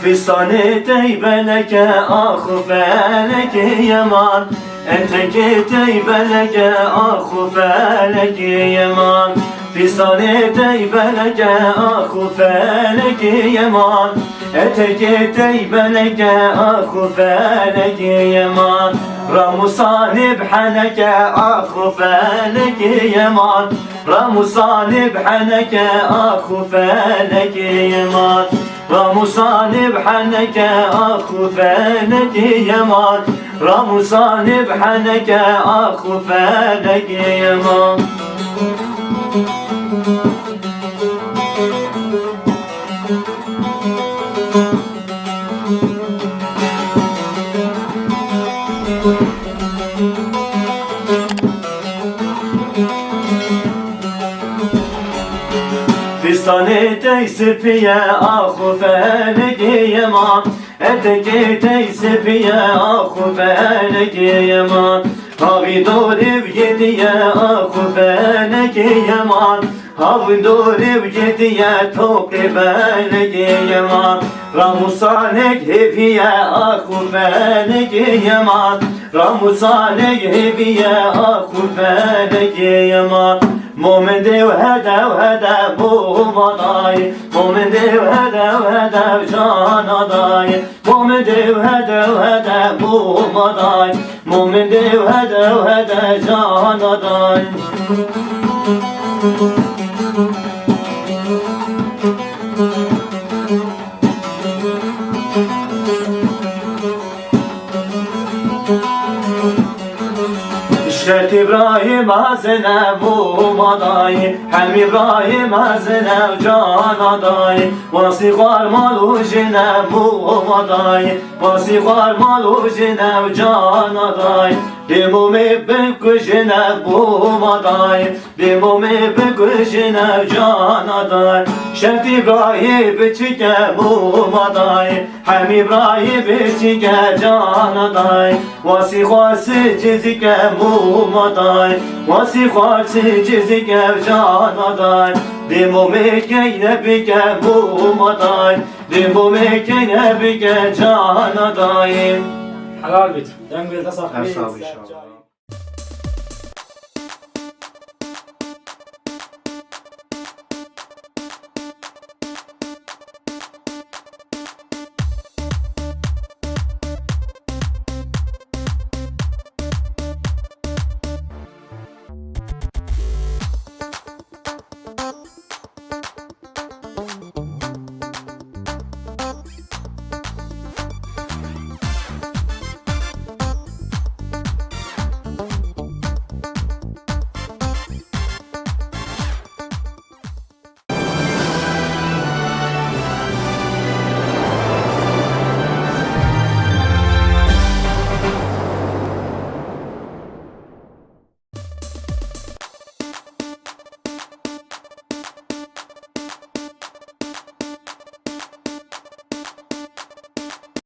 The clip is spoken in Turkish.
Fistani teybeleke ahu feleki yaman, eteki teybeleke ahu feleki yaman. Fistani teybeleke ahu feleki yaman, eteki teybeleke ahu feleki yaman. Ramusani bhaneke ahu feleki yaman, Ramusani bhaneke ahu feleki yaman. Ramusani bhaneke ahu feleki yaman, Ramusani bhaneke ahu feleki yaman. Fistani teysipiye ahu feleki yaman, eteki teysipiye ahu feleki yaman. Havi doriv yediye ahu feleki yaman, Havi doriv yediye tokli feleki yaman. Ramusanek heviye ahu feleki yaman, Ramusanek heviye ahu feleki yaman. Momen dev hedev bu maday, Momen dev hedev can aday, Momen dev hedev bu maday, Momen dev hedev can aday. İşret İbrahim hazine bu maday, Hem İbrahim hazine can aday. Vasıkar malu jine bu maday, Vasıkar malu jine can aday. Dimumi bekujine bu maday, Dimumi bekujine can aday. Şert İbrahim biçike bu maday, Hem İbrahim biçike can aday. Vasıkar sicizike bu maday, Vasıkar sicizike can aday. Dimumi keyne bike bu maday, Dimumi keyne bike can aday. Helal bit. Dengede saklayın. Her sağ ol inşallah.